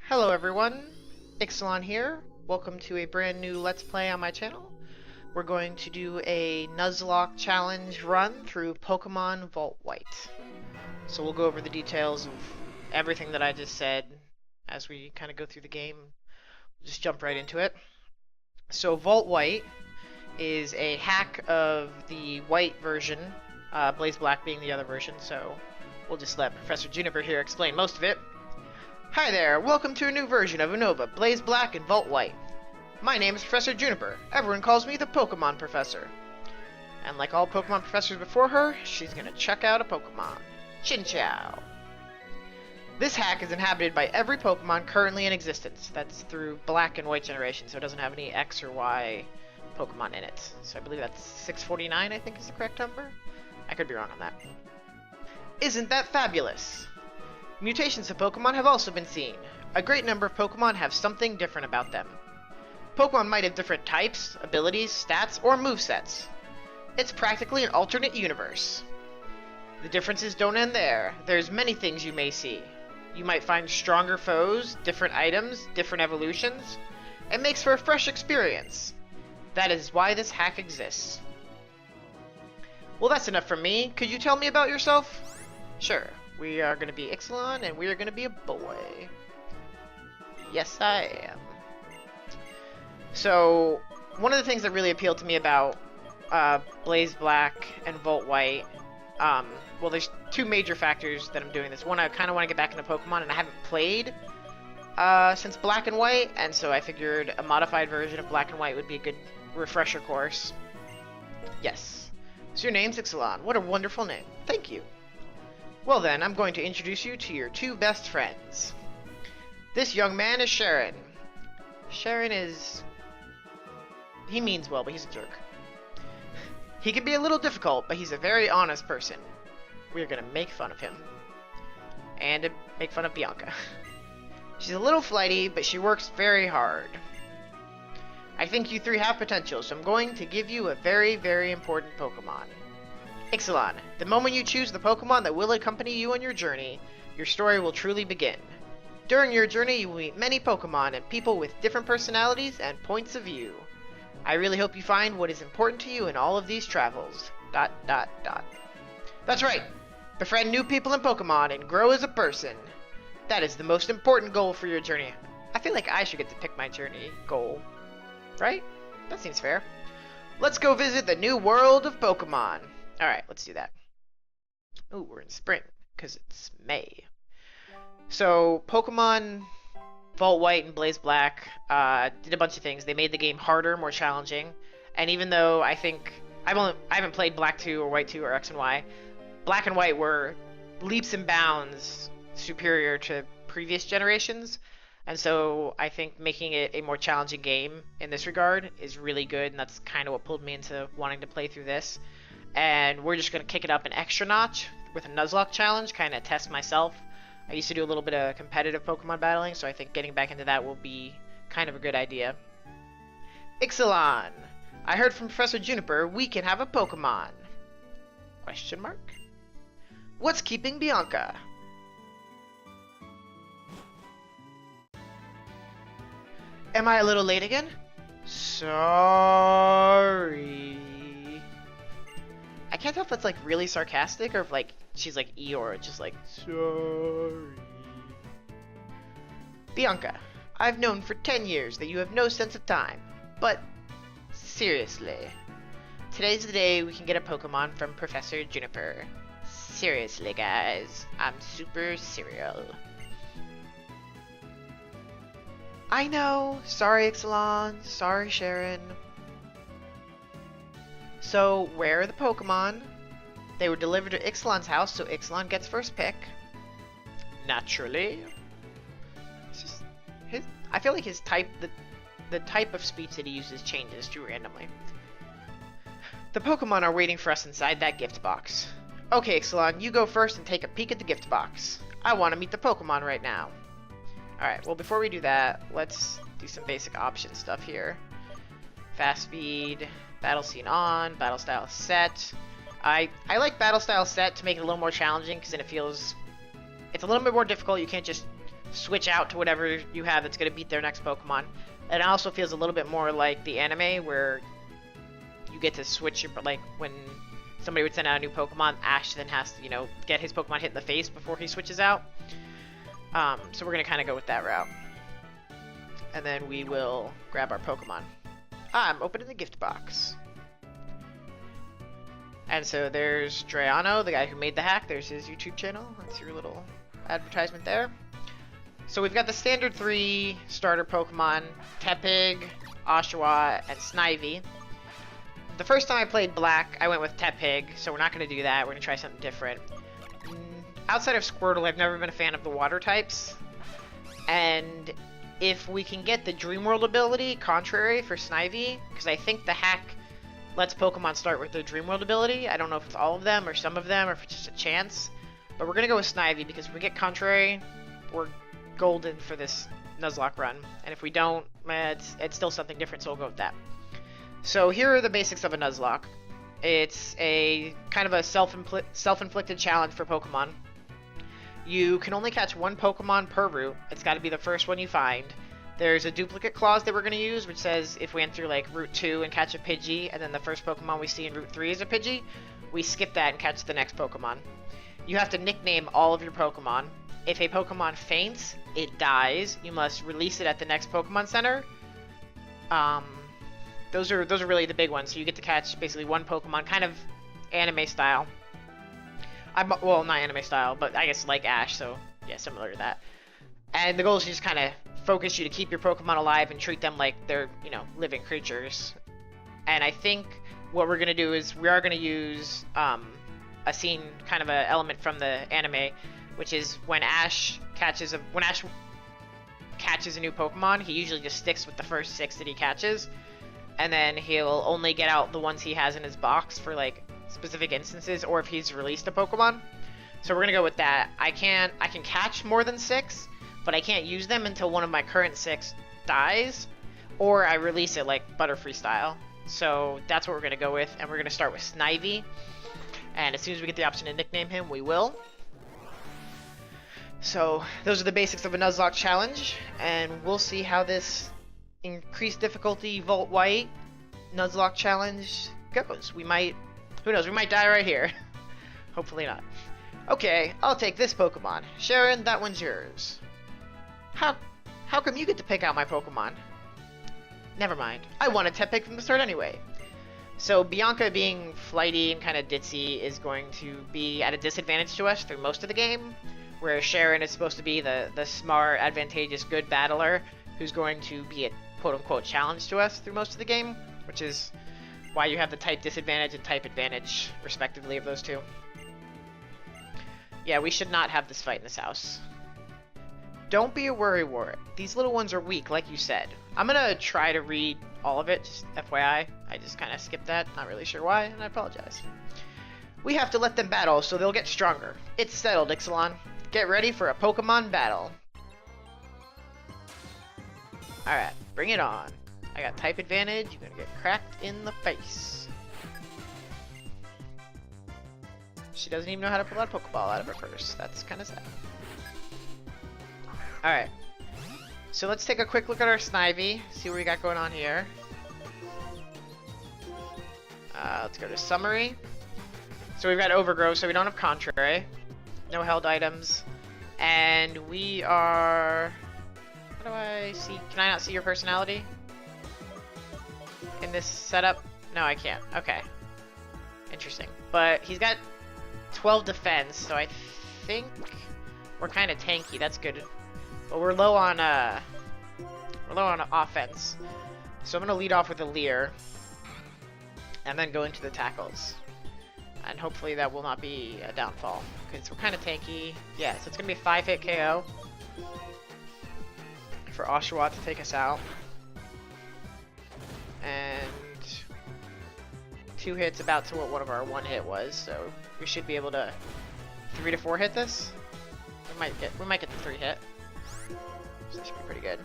Hello everyone, TheIxelan here. Welcome to a brand new Let's Play on my channel. We're going to do a Nuzlocke challenge run through Pokemon Vault White. So we'll go over the details of everything that I just said as we kind of go through the game. We'll just jump right into it. So Vault White is a hack of the white version, Blaze Black being the other version, so we'll just let Professor Juniper here explain most of it. Hi there, welcome to a new version of Unova, Blaze Black and Vault White. My name is Professor Juniper. Everyone calls me the Pokemon Professor. And like all Pokemon Professors before her, she's gonna check out a Pokemon. Chinchou. This hack is inhabited by every Pokemon currently in existence. That's through Black and White generation, so it doesn't have any X or Y Pokemon in it. So I believe that's 649, I think is the correct number. I could be wrong on that. Isn't that fabulous? Mutations of Pokemon have also been seen. A great number of Pokemon have something different about them. Pokemon might have different types, abilities, stats, or movesets. It's practically an alternate universe. The differences don't end there. There's many things you may see. You might find stronger foes, different items, different evolutions. It makes for a fresh experience. That is why this hack exists. Well, that's enough from me. Could you tell me about yourself? Sure. We are going to be TheIxelan, and we are going to be a boy. Yes, I am. So, one of the things that really appealed to me about Blaze Black and Vault White, well, there's two major factors that I'm doing this. One, I kind of want to get back into Pokemon, and I haven't played since Black and White, and so I figured a modified version of Black and White would be a good refresher course. Yes. So your name's TheIxelan. What a wonderful name. Thank you. Well then, I'm going to introduce you to your two best friends. This young man is Sharon. Sharon is... he means well, but he's a jerk. He can be a little difficult, but he's a very honest person. We're gonna make fun of him. And make fun of Bianca. She's a little flighty, but she works very hard. I think you three have potential, so I'm going to give you a very, very important Pokemon. TheIxelan, the moment you choose the Pokemon that will accompany you on your journey, your story will truly begin. During your journey, you will meet many Pokemon and people with different personalities and points of view. I really hope you find what is important to you in all of these travels. ... That's right! Befriend new people in Pokemon and grow as a person. That is the most important goal for your journey. I feel like I should get to pick my journey goal. Right? That seems fair. Let's go visit the new world of Pokemon. Alright, let's do that. Ooh, we're in spring, because it's May. So, Pokemon Vault White and Blaze Black did a bunch of things. They made the game harder, more challenging, and even though I think... I haven't played Black 2 or White 2 or X and Y, Black and White were leaps and bounds superior to previous generations, and so I think making it a more challenging game in this regard is really good, and that's kind of what pulled me into wanting to play through this. And we're just going to kick it up an extra notch with a Nuzlocke challenge, kind of test myself. I used to do a little bit of competitive Pokemon battling, so I think getting back into that will be kind of a good idea. TheIxelan, I heard from Professor Juniper we can have a Pokemon. Question mark? What's keeping Bianca? Am I a little late again? Sorry. I can't tell if that's like really sarcastic or if like she's like Eeyore, just like sorry. Bianca, I've known for 10 years that you have no sense of time, but seriously, today's the day we can get a Pokemon from Professor Juniper. Seriously, guys, I'm super serial. I know. Sorry, TheIxelan. Sorry, Sharon. So, where are the Pokemon? They were delivered to TheIxelan's house, so TheIxelan gets first pick. Naturally. It's just I feel like his type, the type of speech that he uses changes too randomly. The Pokemon are waiting for us inside that gift box. Okay, TheIxelan, you go first and take a peek at the gift box. I want to meet the Pokemon right now. Alright, well before we do that, let's do some basic option stuff here. Fast speed, battle scene on, battle style set. I like battle style set to make it a little more challenging because then it feels... it's a little bit more difficult. You can't just switch out to whatever you have that's going to beat their next Pokemon. And it also feels a little bit more like the anime where you get to switch your, like when somebody would send out a new Pokemon, Ash then has to, you know, get his Pokemon hit in the face before he switches out. So we're going to kind of go with that route. And then we will grab our Pokemon. I'm opening the gift box. And so there's Drayano, the guy who made the hack. There's his YouTube channel. That's your little advertisement there. So we've got the standard 3 starter Pokemon, Tepig, Oshawott, and Snivy. The first time I played Black, I went with Tepig, so we're not going to do that. We're going to try something different. Outside of Squirtle, I've never been a fan of the water types. And if we can get the Dream World ability, Contrary, for Snivy, because I think the hack lets Pokemon start with their Dream World ability. I don't know if it's all of them or some of them or if it's just a chance. But we're going to go with Snivy because if we get Contrary, we're golden for this Nuzlocke run. And if we don't, it's still something different, so we'll go with that. So here are the basics of a Nuzlocke. It's a kind of a self-inflicted challenge for Pokemon. You can only catch one Pokemon per route. It's got to be the first one you find. There's a duplicate clause that we're going to use, which says if we enter like Route 2 and catch a Pidgey, and then the first Pokemon we see in Route 3 is a Pidgey, we skip that and catch the next Pokemon. You have to nickname all of your Pokemon. If a Pokemon faints, it dies. You must release it at the next Pokemon Center. Those are really the big ones. So you get to catch basically one Pokemon, kind of anime style. Well, not anime style, but I guess like Ash, so yeah, similar to that. And the goal is to just kind of focus you to keep your Pokemon alive and treat them like they're, you know, living creatures. And I think what we're going to do is we are going to use a scene, kind of an element from the anime, which is when Ash catches a new Pokemon, he usually just sticks with the first 6 that he catches, and then he'll only get out the ones he has in his box for like specific instances, or if he's released a Pokemon. So we're gonna go with that. I can catch more than 6, but I can't use them until one of my current 6 dies, or I release it like Butterfree style. So that's what we're gonna go with, and we're gonna start with Snivy. And as soon as we get the option to nickname him, we will. So those are the basics of a Nuzlocke challenge, and we'll see how this increased difficulty Volt White Nuzlocke challenge goes. We might, who knows, we might die right here. Hopefully not. Okay, I'll take this Pokemon. Sharon, that one's yours. How come you get to pick out my Pokemon? Never mind. I wanted Tepig from the start anyway. So Bianca, being flighty and kind of ditzy, is going to be at a disadvantage to us through most of the game, whereas Sharon is supposed to be the smart, advantageous, good battler who's going to be a quote-unquote challenge to us through most of the game, which is why you have the type disadvantage and type advantage, respectively, of those two. Yeah, we should not have this fight in this house. Don't be a worrywart. These little ones are weak, like you said. I'm gonna try to read all of it, just FYI. I just kind of skipped that, not really sure why, and I apologize. We have to let them battle so they'll get stronger. It's settled, TheIxelan. Get ready for a Pokemon battle. Alright, bring it on. I got type advantage, you're gonna get cracked in the face. She doesn't even know how to pull out a Pokeball out of her purse. That's kind of sad. Alright. So let's take a quick look at our Snivy, see what we got going on here. Let's go to summary. So we've got Overgrowth, so we don't have Contrary. No held items. And we are... How do I see? Can I not see your personality? In this setup? No, I can't. Okay. Interesting. But he's got 12 defense, so I think we're kind of tanky. That's good. But we're low on offense. So I'm gonna lead off with a Leer, and then go into the tackles. And hopefully that will not be a downfall, because we're kind of tanky. Yeah, so it's gonna be a 5-hit KO for Oshawott to take us out. And 2 hits about to what one of our 1 hit was, so we should be able to 3 to 4 hit this. We might get the 3 hit. So that should be pretty good.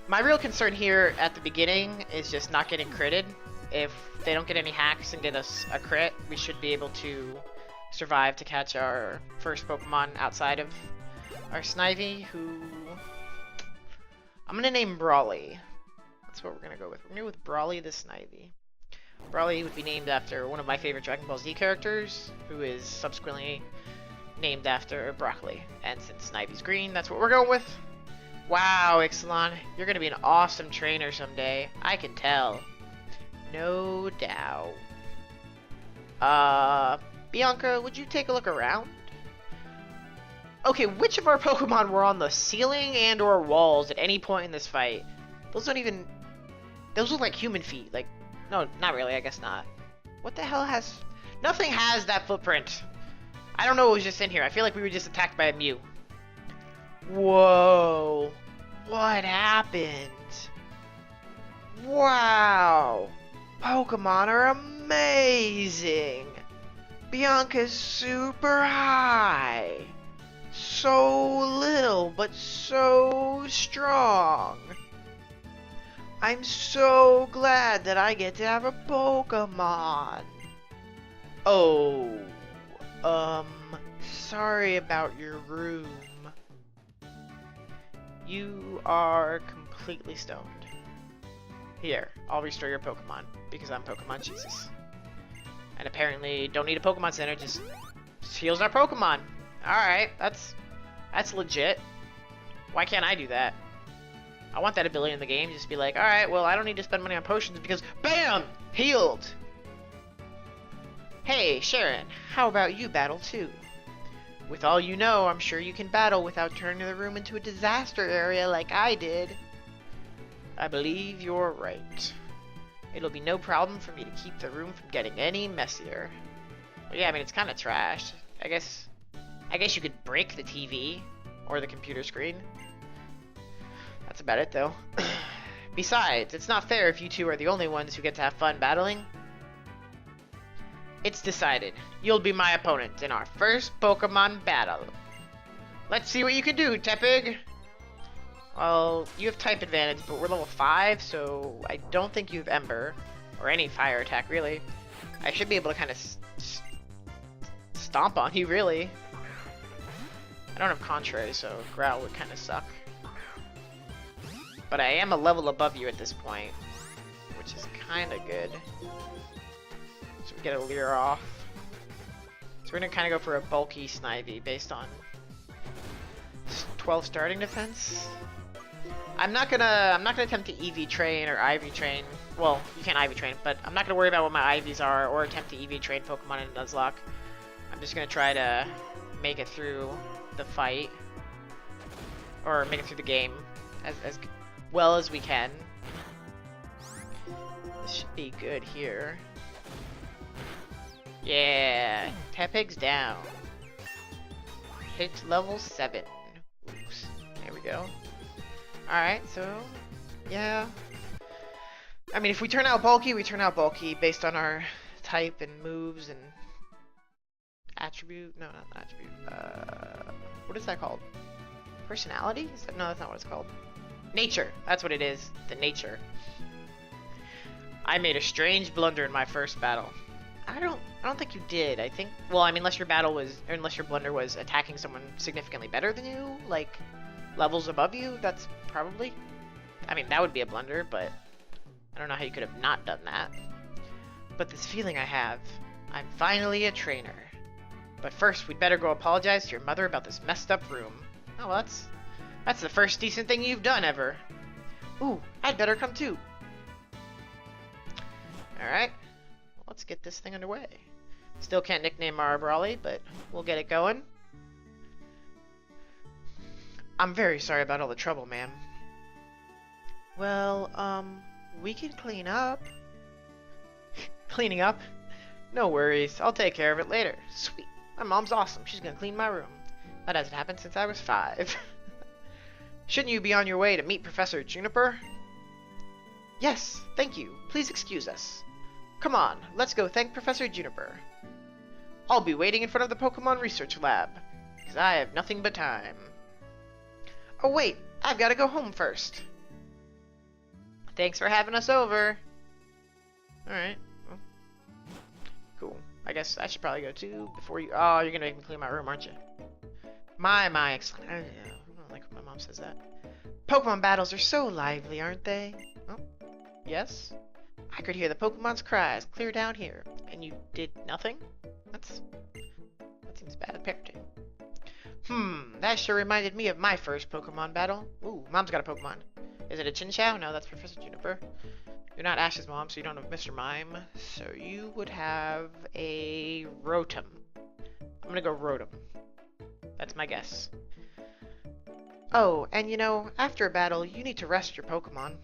My real concern here at the beginning is just not getting critted. If they don't get any hacks and get us a crit, we should be able to survive to catch our first Pokemon outside of our Snivy, who I'm gonna name Brawly. That's what we're gonna go with. We're gonna go with Brawly the Snivy. Brawly would be named after one of my favorite Dragon Ball Z characters, who is subsequently named after broccoli. And since Snivy's green, that's what we're going with. Wow, TheIxelan, you're gonna be an awesome trainer someday. I can tell. No doubt. Bianca, would you take a look around? Okay, which of our Pokemon were on the ceiling and or walls at any point in this fight? Those don't even... Those look like human feet. Like, no, not really, I guess not. What the hell has... Nothing has that footprint. I don't know what was just in here. I feel like we were just attacked by a Mew. Whoa. What happened? Wow. Pokemon are amazing. Bianca's super high. So little, but so strong. I'm so glad that I get to have a Pokemon. Oh, sorry about your room. You are completely stoned. Here, I'll restore your Pokemon, because I'm Pokemon Jesus. And apparently, don't need a Pokemon Center, just heals our Pokemon. Alright, that's legit. Why can't I do that? I want that ability in the game, just be like, alright, well, I don't need to spend money on potions because, BAM! Healed! Hey, Sharon, how about you battle too? With all you know, I'm sure you can battle without turning the room into a disaster area like I did. I believe you're right. It'll be no problem for me to keep the room from getting any messier. Well, yeah, I mean, it's kind of trashed. I guess you could break the TV or the computer screen. That's about it, though. Besides, it's not fair if you two are the only ones who get to have fun battling. It's decided. You'll be my opponent in our first Pokemon battle. Let's see what you can do, Tepig. Well, you have type advantage, but we're level 5, so I don't think you have Ember. Or any fire attack, really. I should be able to kind of stomp on you, really. I don't have Contrary, so Growl would kind of suck. But I am a level above you at this point, which is kind of good. So we get a Leer off. So we're gonna kind of go for a bulky Snivy based on 12 starting defense. I'm not gonna attempt to EV train or IV train. Well, you can't IV train, but I'm not gonna worry about what my IVs are or attempt to EV train Pokemon in Nuzlocke. I'm just gonna try to make it through the fight, or make it through the game as well as we can. This should be good here. Yeah, Tepig's down. Hit level 7. Oops. There we go. Alright, so, yeah. I mean, if we turn out bulky, we turn out bulky based on our type and moves and attribute. No, not attribute. What is that called? Personality? No, that's not what it's called. Nature. That's what it is. The nature. I made a strange blunder in my first battle. I don't think you did. I think, well, I mean, unless your blunder was attacking someone significantly better than you, like levels above you, that's probably, I mean, that would be a blunder, but I don't know how you could have not done that. But this feeling I have, I'm finally a trainer. But first, we'd better go apologize to your mother about this messed up room. Oh, well, that's the first decent thing you've done ever. Ooh, I'd better come too. Alright, well, let's get this thing underway. Still can't nickname our Brawly, but we'll get it going. I'm very sorry about all the trouble, ma'am. Well, we can clean up. Cleaning up? No worries, I'll take care of it later. Sweet, my mom's awesome, she's gonna clean my room. That hasn't happened since I was 5. Shouldn't you be on your way to meet Professor Juniper? Yes, thank you. Please excuse us. Come on, let's go thank Professor Juniper. I'll be waiting in front of the Pokemon Research Lab, because I have nothing but time. Oh wait, I've got to go home first. Thanks for having us over. Alright. Well, cool. I guess I should probably go too before you... Oh, you're gonna make me clean my room, aren't you? My, excellent. I don't like when my mom says that. Pokemon battles are so lively, aren't they? Oh, yes? I could hear the Pokemon's cries clear down here. And you did nothing? That seems bad parenting. That sure reminded me of my first Pokemon battle. Ooh, Mom's got a Pokemon. Is it a Chinchou? No, that's Professor Juniper. You're not Ash's mom, so you don't have Mr. Mime. So you would have a Rotom. I'm gonna go Rotom. That's my guess. Oh, and you know, after a battle, you need to rest your Pokemon.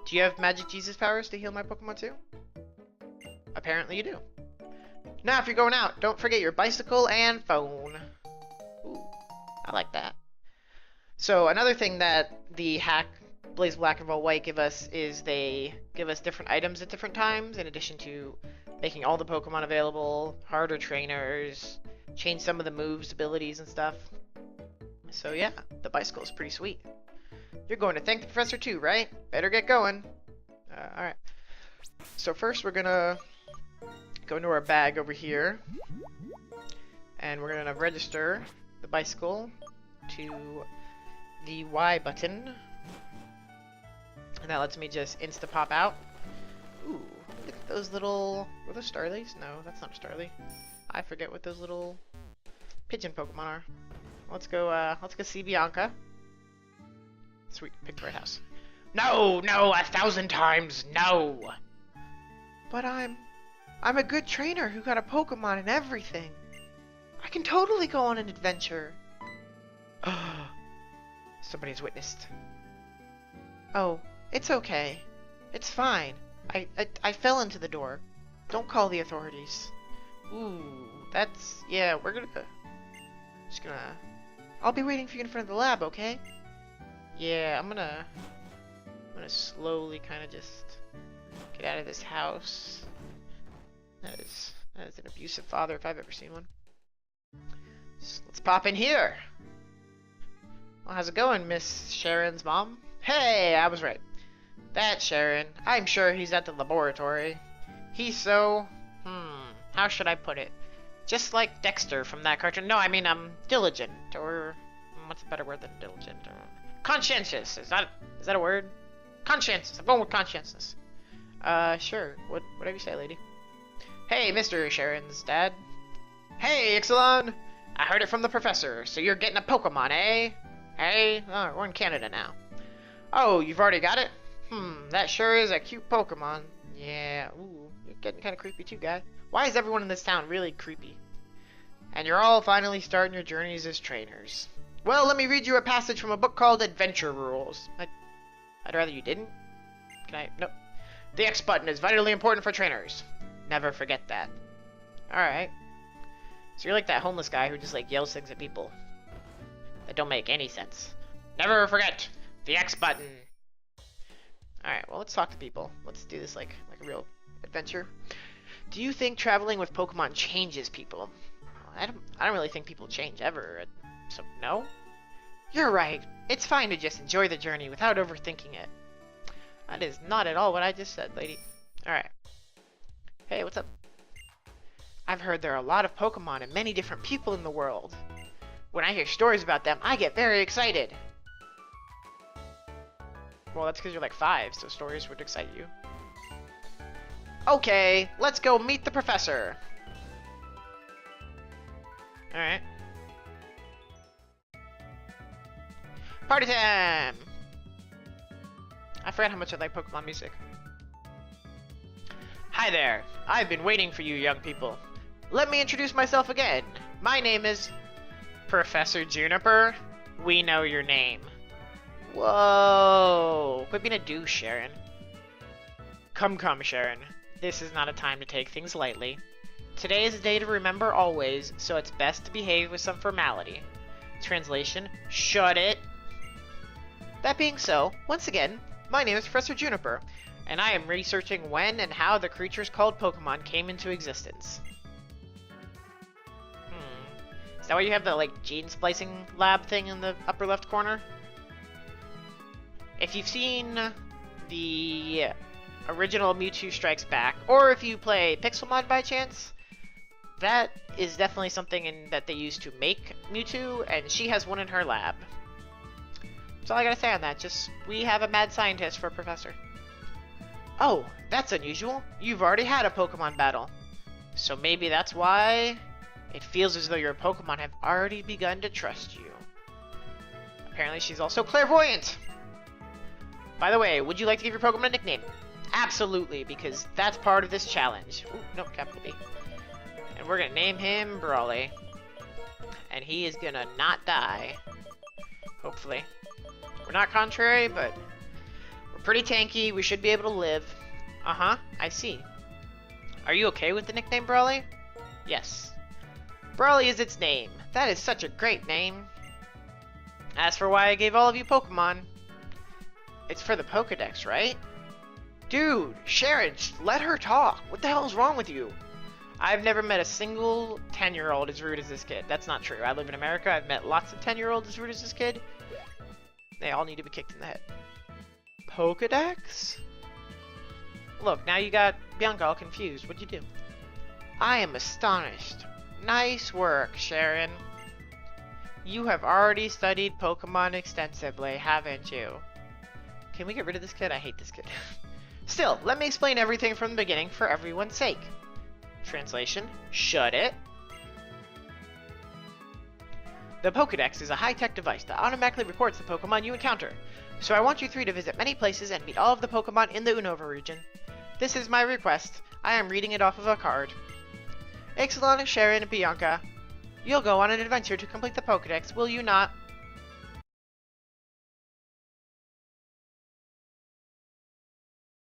Do you have Magic Jesus powers to heal my Pokemon too? Apparently you do. Now, if you're going out, don't forget your bicycle and phone. Ooh, I like that. So another thing that the hack Blaze Black and Volt White give us is they give us different items at different times, in addition to making all the Pokemon available, harder trainers, change some of the moves, abilities, and stuff. So yeah, the bicycle is pretty sweet. You're going to thank the professor too, right? Better get going. Alright. So first we're gonna go into our bag over here. And we're gonna register the bicycle to the Y button. And that lets me just insta-pop out. Ooh, look at those little... Were those Starlies? No, that's not a Starly. I forget what those little pigeon Pokemon are. Let's go see Bianca. Sweet, pick the right house. No, 1,000 times, no! But I'm a good trainer who got a Pokemon and everything. I can totally go on an adventure. Somebody's witnessed. Oh, it's okay. It's fine. I fell into the door. Don't call the authorities. Ooh, that's... Yeah, we're gonna... Just gonna... I'll be waiting for you in front of the lab, okay? Yeah, I'm gonna slowly kind of just get out of this house. That is an abusive father if I've ever seen one. So let's pop in here. Well, how's it going, Miss Sharon's mom? Hey, I was right. That's Sharon. I'm sure he's at the laboratory. He's so... how should I put it? Just like Dexter from that cartoon. No, I mean, diligent, or... What's a better word than diligent? Conscientious. Is that a word? Conscientious. I'm going with conscientious. Sure. Whatever you say, lady. Hey, Mr. Sharon's dad. Hey, Ixelan! I heard it from the professor, so you're getting a Pokemon, eh? Hey? Oh, we're in Canada now. Oh, you've already got it? That sure is a cute Pokemon. Yeah, ooh, you're getting kind of creepy too, guy. Why is everyone in this town really creepy? And you're all finally starting your journeys as trainers. Well, let me read you a passage from a book called Adventure Rules. I'd rather you didn't. Can I? Nope. The X button is vitally important for trainers. Never forget that. Alright. So you're like that homeless guy who just like yells things at people that don't make any sense. Never forget the X button. Alright, well, let's talk to people. Let's do this like a real adventure. Do you think traveling with Pokemon changes people? I don't really think people change ever. So no? You're right. It's fine to just enjoy the journey without overthinking it. That is not at all what I just said, lady. Alright. Hey, what's up? I've heard there are a lot of Pokemon and many different people in the world. When I hear stories about them, I get very excited. Well, that's because you're like 5, so stories would excite you. Okay, let's go meet the professor. Alright. Party time! I forgot how much I like Pokemon music. Hi there. I've been waiting for you young people. Let me introduce myself again. My name is... Professor Juniper. We know your name. Whoa. Quit being a douche, Sharon. Come, Sharon. This is not a time to take things lightly. Today is a day to remember always, so it's best to behave with some formality. Translation, shut it. That being so, once again, my name is Professor Juniper, and I am researching when and how the creatures called Pokemon came into existence. Is that why you have the, like, gene splicing lab thing in the upper left corner? If you've seen the original Mewtwo Strikes Back, or if you play Pixelmon by chance, that is definitely something that they use to make Mewtwo, and she has one in her lab. That's all I gotta say on that. Just, we have a mad scientist for a professor. Oh, that's unusual. You've already had a Pokemon battle. So maybe that's why it feels as though your Pokemon have already begun to trust you. Apparently she's also clairvoyant. By the way, would you like to give your Pokemon a nickname? Absolutely, because that's part of this challenge. Ooh, nope, capital B. And we're gonna name him Brawly. And he is gonna not die. Hopefully. We're not contrary, but we're pretty tanky. We should be able to live. Uh-huh, I see. Are you okay with the nickname Brawly? Yes. Brawly is its name. That is such a great name. As for why I gave all of you Pokemon, it's for the Pokedex, right? Dude, Sharon, let her talk. What the hell is wrong with you? I've never met a single 10-year-old as rude as this kid. That's not true. I live in America. I've met lots of 10-year-olds as rude as this kid. They all need to be kicked in the head. Pokedex? Look, now you got Bianca all confused. What'd you do? I am astonished. Nice work, Sharon. You have already studied Pokemon extensively, haven't you? Can we get rid of this kid? I hate this kid. Still, let me explain everything from the beginning for everyone's sake. Translation, shut it. The Pokedex is a high-tech device that automatically records the Pokemon you encounter. So I want you three to visit many places and meet all of the Pokemon in the Unova region. This is my request. I am reading it off of a card. Ixelan, Sharon, and Bianca, you'll go on an adventure to complete the Pokedex, will you not?